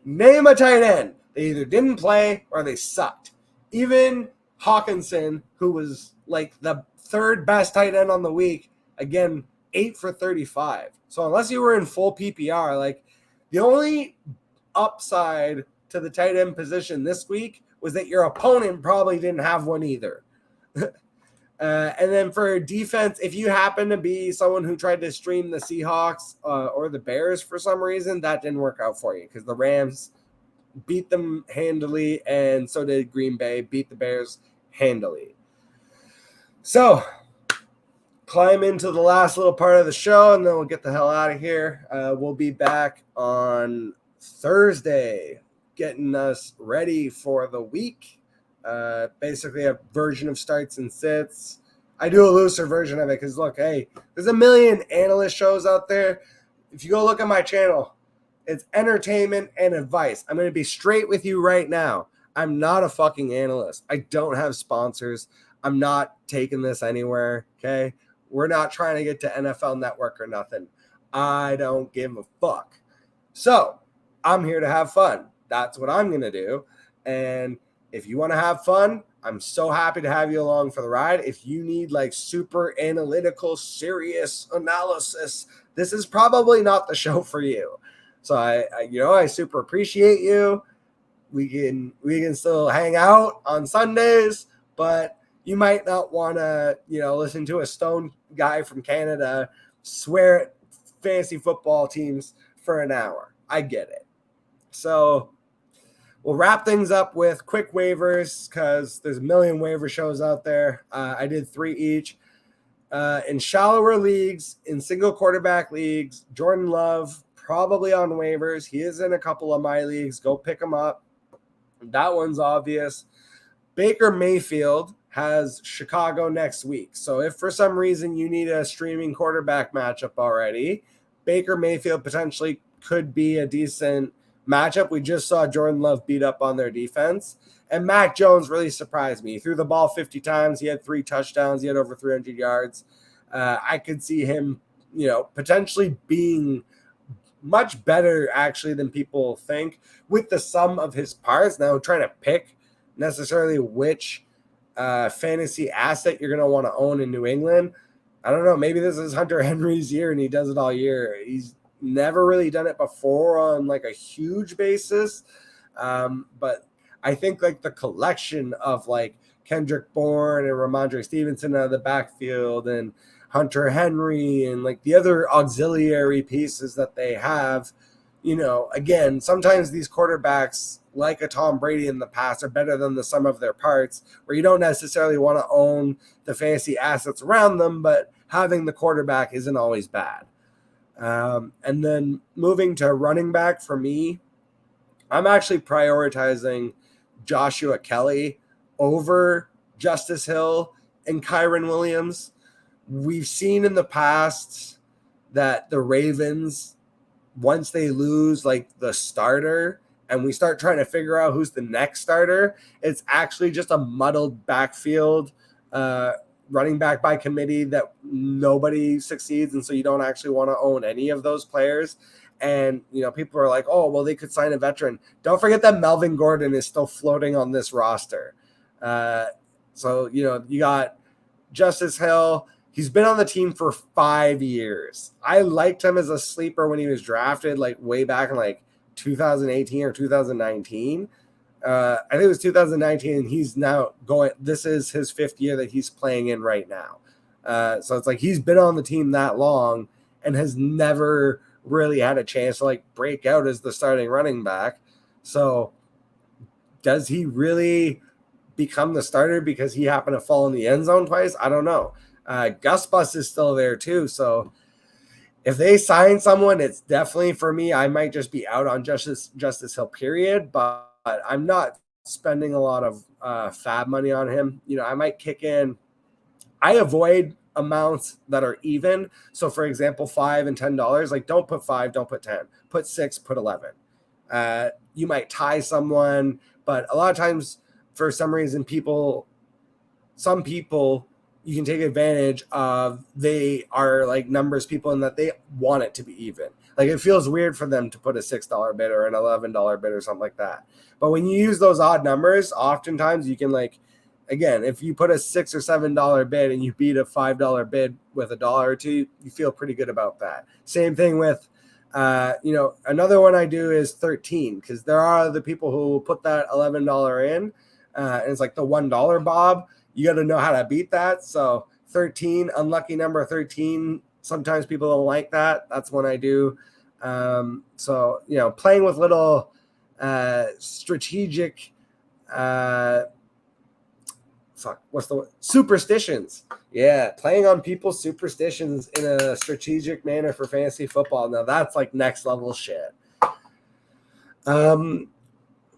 name a tight end. They either didn't play or they sucked. Even Hawkinson, who was like the 3rd best tight end on the week, again, 8 for 35. So unless you were in full PPR, like the only upside to the tight end position this week was that your opponent probably didn't have one either. And then for defense, if you happen to be someone who tried to stream the Seahawks or the Bears for some reason, that didn't work out for you because the Rams beat them handily, and so did Green Bay, beat the Bears handily. So climb into the last little part of the show, and then we'll get the hell out of here. We'll be back on Thursday getting us ready for the week. Basically a version of starts and sits. I do a looser version of it because, look, hey, there's a million analyst shows out there. If you go look at my channel, it's entertainment and advice. I'm going to be straight with you right now. I'm not a fucking analyst. I don't have sponsors. I'm not taking this anywhere, okay? We're not trying to get to NFL Network or nothing. I don't give a fuck. So I'm here to have fun. That's what I'm going to do. And if you want to have fun, I'm so happy to have you along for the ride. If you need like super analytical, serious analysis, this is probably not the show for you. So I super appreciate you. We can still hang out on Sundays, but you might not want to, listen to a stone guy from Canada swear at fantasy football teams for an hour. I get it. So we'll wrap things up with quick waivers because there's a million waiver shows out there. I did 3 each. In shallower leagues, in single quarterback leagues, Jordan Love probably on waivers. He is in a couple of my leagues. Go pick him up. That one's obvious. Baker Mayfield has Chicago next week. So if for some reason you need a streaming quarterback matchup already, Baker Mayfield potentially could be a decent matchup. We just saw Jordan Love beat up on their defense. And Mac Jones really surprised me. He threw the ball 50 times. He had 3 touchdowns. He had over 300 yards. I could see him, potentially being much better actually than people think with the sum of his parts. Now trying to pick necessarily which fantasy asset you're going to want to own in New England. I don't know. Maybe this is Hunter Henry's year and he does it all year. He's never really done it before on like a huge basis. But I think like the collection of like Kendrick Bourne and Ramondre Stevenson out of the backfield and Hunter Henry and like the other auxiliary pieces that they have, again, sometimes these quarterbacks like a Tom Brady in the past are better than the sum of their parts, where you don't necessarily want to own the fantasy assets around them, but having the quarterback isn't always bad. And then moving to running back for me, I'm actually prioritizing Joshua Kelly over Justice Hill and Kyron Williams. We've seen in the past that the Ravens, once they lose like the starter and we start trying to figure out who's the next starter, it's actually just a muddled backfield, running back by committee that nobody succeeds. And so you don't actually want to own any of those players. And, people are like, oh, well, they could sign a veteran. Don't forget that Melvin Gordon is still floating on this roster. So, you got Justice Hill. He's been on the team for 5 years. I liked him as a sleeper when he was drafted, like way back in like 2018 or 2019. I think it was 2019, and he's now going. This is his 5th year that he's playing in right now. So it's like he's been on the team that long and has never really had a chance to like break out as the starting running back. So does he really become the starter because he happened to fall in the end zone twice? I don't know. Gus Bus is still there too. So if they sign someone, it's definitely for me. I might just be out on Justice Hill, period. But I'm not spending a lot of fab money on him. I might kick in. I avoid amounts that are even. So for example, $5 and $10. Like don't put 5, don't put 10. Put 6, put 11. You might tie someone, but a lot of times for some reason, some people. You can take advantage of, they are like numbers people in that they want it to be even. Like it feels weird for them to put a $6 bid or an $11 bid or something like that. But when you use those odd numbers, oftentimes you can like, again, if you put a $6 or $7 bid and you beat a $5 bid with $1 or $2, you feel pretty good about that. Same thing with, another one I do is 13, because there are other people who will put that $11 in, and it's like the $1 bob. You got to know how to beat that. So 13, unlucky number 13. Sometimes people don't like that. That's when I do. So, playing with little strategic, superstitions. Yeah, playing on people's superstitions in a strategic manner for fantasy football. Now that's like next level shit.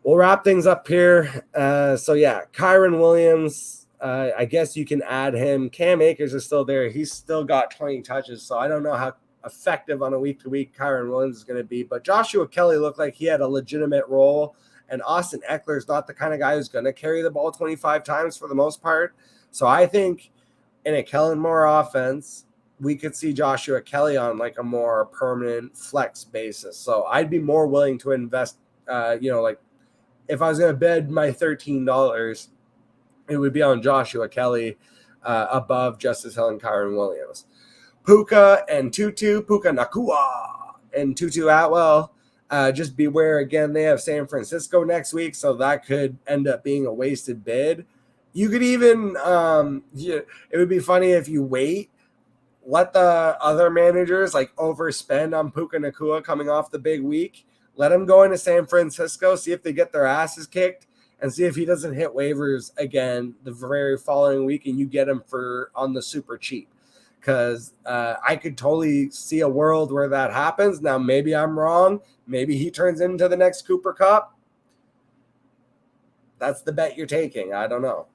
we'll wrap things up here. So yeah, Kyron Williams, I guess you can add him. Cam Akers is still there. He's still got 20 touches. So I don't know how effective on a week-to-week Kyron Williams is going to be. But Joshua Kelly looked like he had a legitimate role. And Austin Eckler is not the kind of guy who's going to carry the ball 25 times for the most part. So I think in a Kellen Moore offense, we could see Joshua Kelly on like a more permanent flex basis. So I'd be more willing to invest, like if I was going to bid my $13, it would be on Joshua Kelly above Justice Hill and Kyron Williams. Puka Nacua and Tutu Atwell. Just beware again. They have San Francisco next week, so that could end up being a wasted bid. You could even, it would be funny if you wait, let the other managers like overspend on Puka Nacua coming off the big week. Let him go into San Francisco, see if they get their asses kicked, and see if he doesn't hit waivers again the very following week, and you get him on the super cheap. Because I could totally see a world where that happens. Now, maybe I'm wrong. Maybe he turns into the next Cooper Kupp. That's the bet you're taking. I don't know.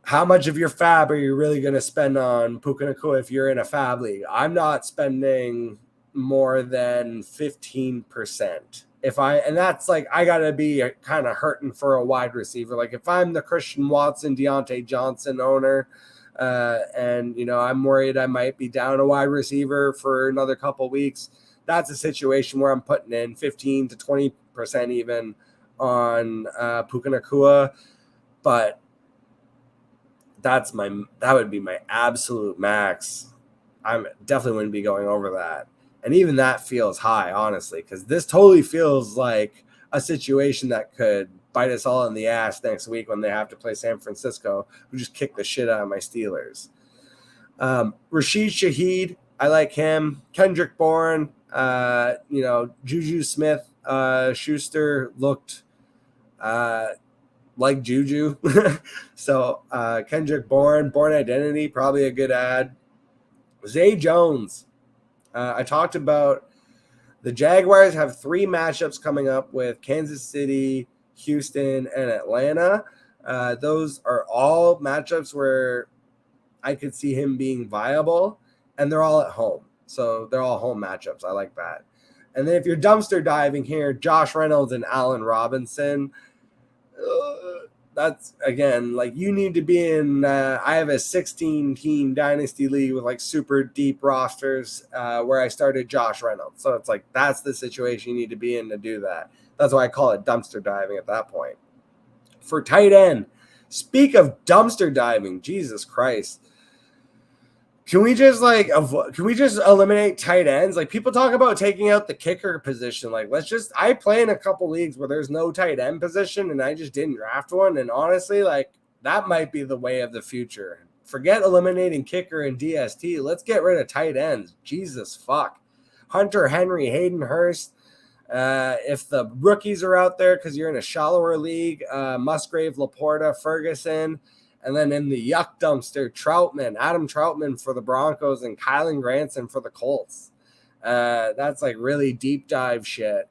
How much of your fab are you really going to spend on Puka Nacua if you're in a fab league? I'm not spending more than 15%. And that's like, I got to be kind of hurting for a wide receiver. Like if I'm the Christian Watson, Deontay Johnson owner, and I'm worried I might be down a wide receiver for another couple weeks, that's a situation where I'm putting in 15 to 20% even on Puka Nacua. But that would be my absolute max. I definitely wouldn't be going over that. And even that feels high, honestly, because this totally feels like a situation that could bite us all in the ass next week when they have to play San Francisco, who just kicked the shit out of my Steelers. Rashid Shaheed, I like him. Kendrick Bourne, Juju Smith, Schuster looked like Juju. So Kendrick Bourne Identity, probably a good ad. Zay Jones. I talked about the Jaguars have 3 matchups coming up with Kansas City, Houston, and Atlanta. Those are all matchups where I could see him being viable, and they're all at home. So they're all home matchups. I like that. And then if you're dumpster diving here, Josh Reynolds and Allen Robinson, that's, again, like you need to be in I have a 16-team dynasty league with like super deep rosters where I started Josh Reynolds. So it's like that's the situation you need to be in to do that. That's why I call it dumpster diving at that point. For tight end, speak of dumpster diving, Jesus Christ. Can we just eliminate tight ends? Like people talk about taking out the kicker position. Like I play in a couple leagues where there's no tight end position and I just didn't draft one. And honestly, like that might be the way of the future. Forget eliminating kicker and DST. Let's get rid of tight ends. Jesus fuck. Hunter Henry, Hayden Hurst. If the rookies are out there because you're in a shallower league, Musgrave, Laporta, Ferguson. And then in the yuck dumpster, Adam Troutman for the Broncos and Kylan Granson for the Colts. That's like really deep dive shit.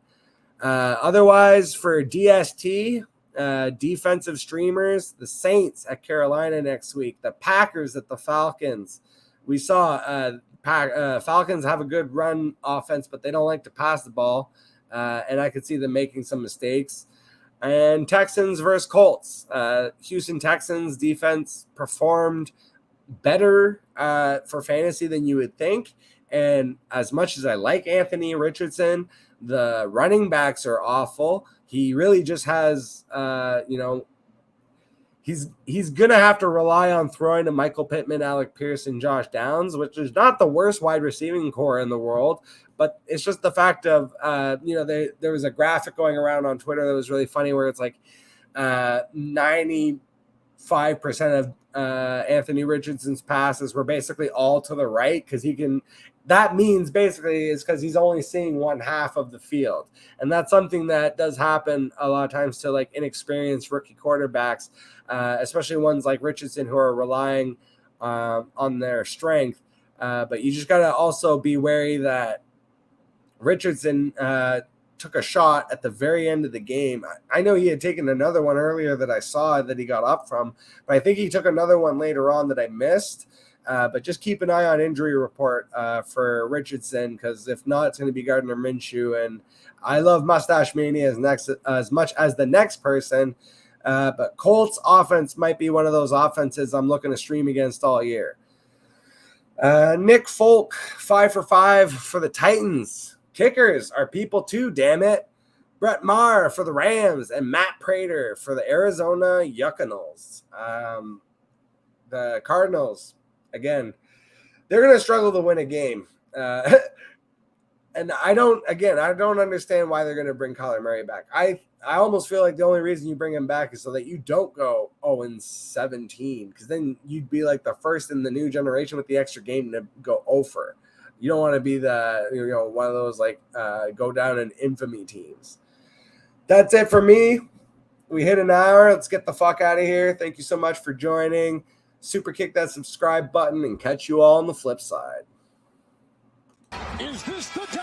Otherwise, for DST, defensive streamers, the Saints at Carolina next week, the Packers at the Falcons. We saw Falcons have a good run offense, but they don't like to pass the ball. And I could see them making some mistakes. And Texans versus Colts. Houston Texans defense performed better for fantasy than you would think. And as much as I like Anthony Richardson, the running backs are awful. He really just has, he's going to have to rely on throwing to Michael Pittman, Alec Pierce, and Josh Downs, which is not the worst wide receiving core in the world. But it's just the fact of, there was a graphic going around on Twitter that was really funny where it's like 95% of Anthony Richardson's passes were basically all to the right because that means basically is because he's only seeing one half of the field. And that's something that does happen a lot of times to like inexperienced rookie quarterbacks, especially ones like Richardson who are relying on their strength. But you just got to also be wary that Richardson took a shot at the very end of the game. I know he had taken another one earlier that I saw that he got up from, but I think he took another one later on that I missed. But just keep an eye on injury report for Richardson, because if not, it's going to be Gardner Minshew. And I love Mustache Mania as much as the next person. But Colts offense might be one of those offenses I'm looking to stream against all year. Nick Folk, 5 for 5 for the Titans. Kickers are people too, damn it. Brett Maher for the Rams and Matt Prater for the Arizona Yuccanals. The Cardinals, again, they're going to struggle to win a game. And I don't understand why they're going to bring Kyler Murray back. I almost feel like the only reason you bring him back is so that you don't go 0-17, because then you'd be like the first in the new generation with the extra game to go 0-for. You don't want to be one of those go down in infamy teams. That's it for me. We hit an hour. Let's get the fuck out of here. Thank you so much for joining. Super kick that subscribe button and catch you all on the flip side. Is this the time?